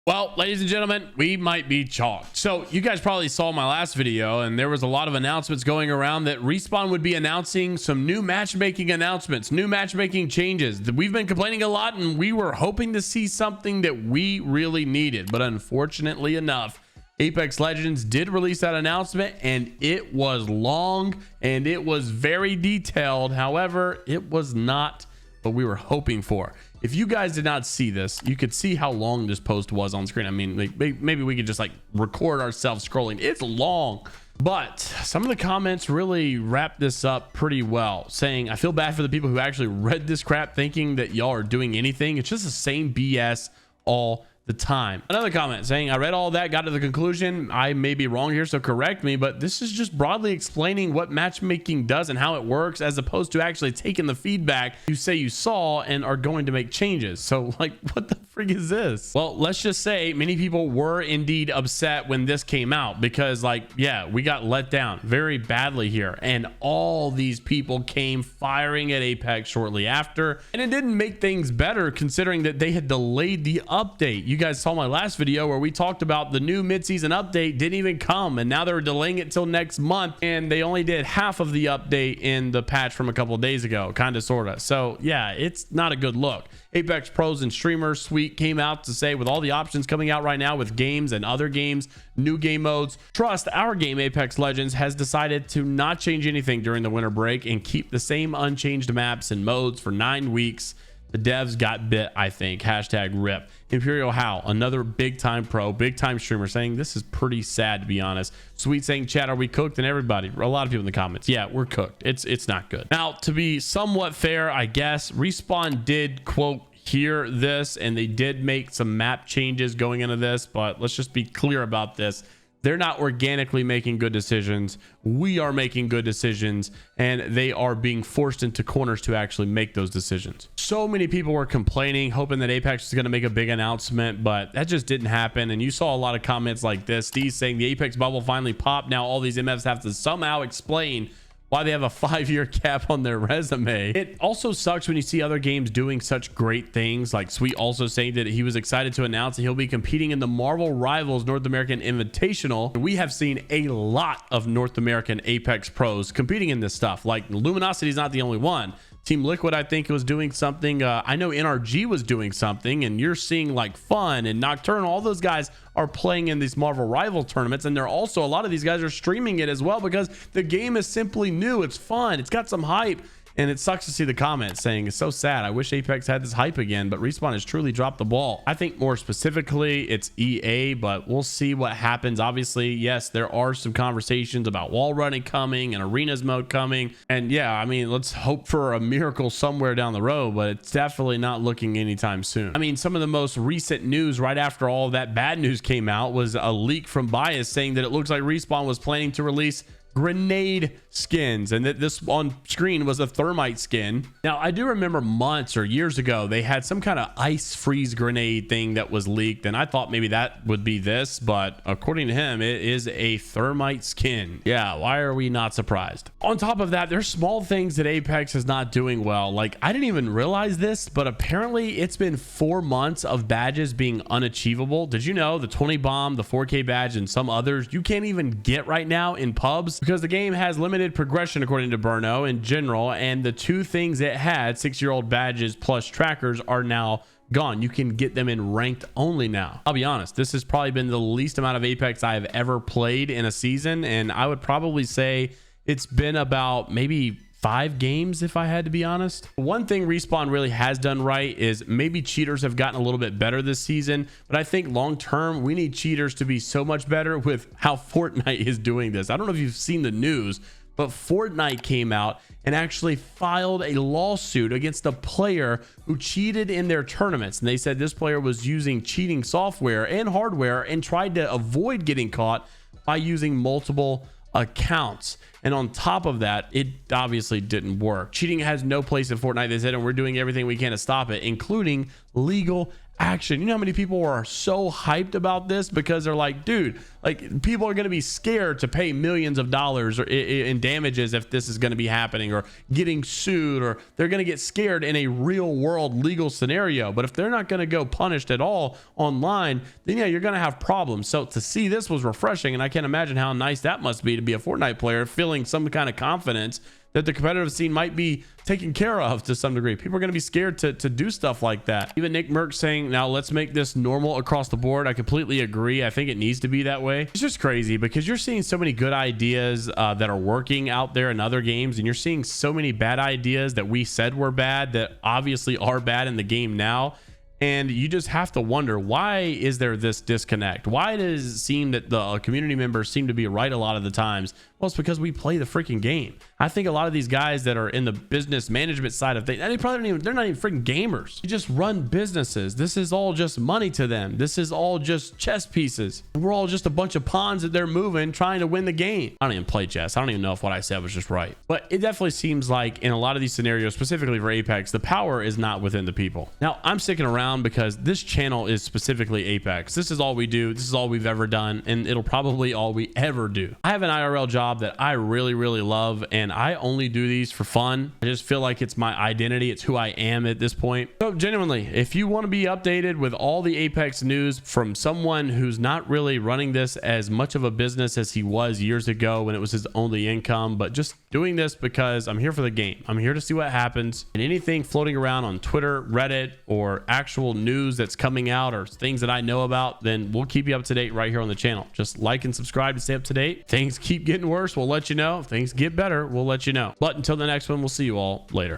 Well, ladies and gentlemen, we might be chalked. So you guys probably saw my last video, and there was a lot of announcements going around that Respawn would be announcing some new matchmaking announcements, new matchmaking changes. We've been complaining a lot, and we were hoping to see something that we really needed. But unfortunately enough, Apex Legends did release that announcement, and it was long and it was very detailed. However, it was not what we were hoping for. If you guys did not see this, you could see how long this post was on screen. I mean, like, maybe we could just like record ourselves scrolling. It's long, but some of the comments really wrap this up pretty well, saying, I feel bad for the people who actually read this crap thinking that y'all are doing anything. It's just the same BS all the time. Another comment saying, I read all that, got to the conclusion. I may be wrong here, so correct me, but this is just broadly explaining what matchmaking does and how it works, as opposed to actually taking the feedback you say you saw and are going to make changes. So like, what the frig is this? Well, let's just say many people were indeed upset when this came out, because like, yeah, we got let down very badly here, and all these people came firing at Apex shortly after, and it didn't make things better considering that they had delayed the update. You guys saw my last video where we talked about the new mid-season update didn't even come, and now they're delaying it till next month, and they only did half of the update in the patch from a couple of days ago, kind of, sort of. So yeah, it's not a good look. Apex pros and streamers suite came out to say, with all the options coming out right now with games and other games, new game modes, trust our game Apex Legends has decided to not change anything during the winter break and keep the same unchanged maps and modes for 9 weeks. The devs got bit, I think. Hashtag rip. Imperial How, another big time pro, big time streamer, saying this is pretty sad, to be honest. Sweet saying, chat, are we cooked? And everybody, a lot of people in the comments, yeah, we're cooked. It's not good. Now, to be somewhat fair, I guess, Respawn did quote hear this, and they did make some map changes going into this, but let's just be clear about this. They're not organically making good decisions. We are making good decisions, and they are being forced into corners to actually make those decisions. So many people were complaining, hoping that Apex was going to make a big announcement, but that just didn't happen. And you saw a lot of comments like this. Steve saying the Apex bubble finally popped. Now all these MFs have to somehow explain why they have a 5-year cap on their resume. It also sucks when you see other games doing such great things, like Sweet also saying that he was excited to announce that he'll be competing in the Marvel Rivals North American Invitational. We have seen a lot of North American Apex pros competing in this stuff. Like Luminosity is not the only one. Team Liquid, I think, was doing something. I know NRG was doing something, and you're seeing like Fun and Nocturnal. All those guys are playing in these Marvel Rival tournaments, and they're also, a lot of these guys are streaming it as well, because the game is simply new. It's fun. It's got some hype. And it sucks to see the comments saying it's so sad. I wish Apex had this hype again, but Respawn has truly dropped the ball. I think more specifically it's EA, but we'll see what happens. Obviously, yes, there are some conversations about wall running coming and arenas mode coming. And yeah, I mean, let's hope for a miracle somewhere down the road, but it's definitely not looking anytime soon. I mean, some of the most recent news right after all that bad news came out was a leak from Bias saying that it looks like Respawn was planning to release grenade skins, and that this on screen was a thermite skin. Now, I do remember months or years ago they had some kind of ice freeze grenade thing that was leaked, and I thought maybe that would be this, but according to him, it is a thermite skin. Yeah, why are we not surprised? On top of that, there's small things that Apex is not doing well. Like, I didn't even realize this, but apparently it's been 4 months of badges being unachievable. Did you know the 20 bomb, the 4K badge, and some others you can't even get right now in pubs, because the game has limited progression according to Burno in general, and the 2 things it had, 6-year-old badges plus trackers, are now gone. You can get them in ranked only now. I'll be honest, this has probably been the least amount of Apex I have ever played in a season, and I would probably say it's been about maybe 5 games if I had to be honest. One thing Respawn really has done right is maybe cheaters have gotten a little bit better this season, but I think long term we need cheaters to be so much better with how Fortnite is doing this. I don't know if you've seen the news, but Fortnite came out and actually filed a lawsuit against a player who cheated in their tournaments, and they said this player was using cheating software and hardware and tried to avoid getting caught by using multiple accounts. And on top of that, it obviously didn't work. Cheating has no place in Fortnite, they said, and we're doing everything we can to stop it, including legal action. You know how many people are so hyped about this because they're like, dude, like people are going to be scared to pay millions of dollars or in damages if this is going to be happening, or getting sued, or they're going to get scared in a real world legal scenario. But if they're not going to go punished at all online, then yeah, you're going to have problems. So to see this was refreshing, and I can't imagine how nice that must be to be a Fortnite player feeling some kind of confidence that the competitive scene might be taken care of to some degree. People are going to be scared to do stuff like that. Even Nick Merck saying, now let's make this normal across the board. I completely agree. I think it needs to be that way. It's just crazy because you're seeing so many good ideas that are working out there in other games, and you're seeing so many bad ideas that we said were bad that obviously are bad in the game now. And you just have to wonder, why is there this disconnect? Why does it seem that the community members seem to be right a lot of the times? Well, it's because we play the freaking game. I think a lot of these guys that are in the business management side of things, they're not even freaking gamers. They just run businesses. This is all just money to them. This is all just chess pieces. We're all just a bunch of pawns that they're moving, trying to win the game. I don't even play chess. I don't even know if what I said was just right. But it definitely seems like in a lot of these scenarios, specifically for Apex, the power is not within the people. Now, I'm sticking around because this channel is specifically Apex. This is all we do. This is all we've ever done, and it'll probably all we ever do. I have an IRL job that I really, really love, and I only do these for fun. I just feel like it's my identity. It's who I am at this point. So genuinely, if you want to be updated with all the Apex news from someone who's not really running this as much of a business as he was years ago when it was his only income, but just doing this because I'm here for the game. I'm here to see what happens, and anything floating around on Twitter, Reddit, or actual news that's coming out or things that I know about, then we'll keep you up to date right here on the channel. Just like and subscribe to stay up to date. Things keep getting worse, we'll let you know. If things get better, we'll let you know. But until the next one, we'll see you all later.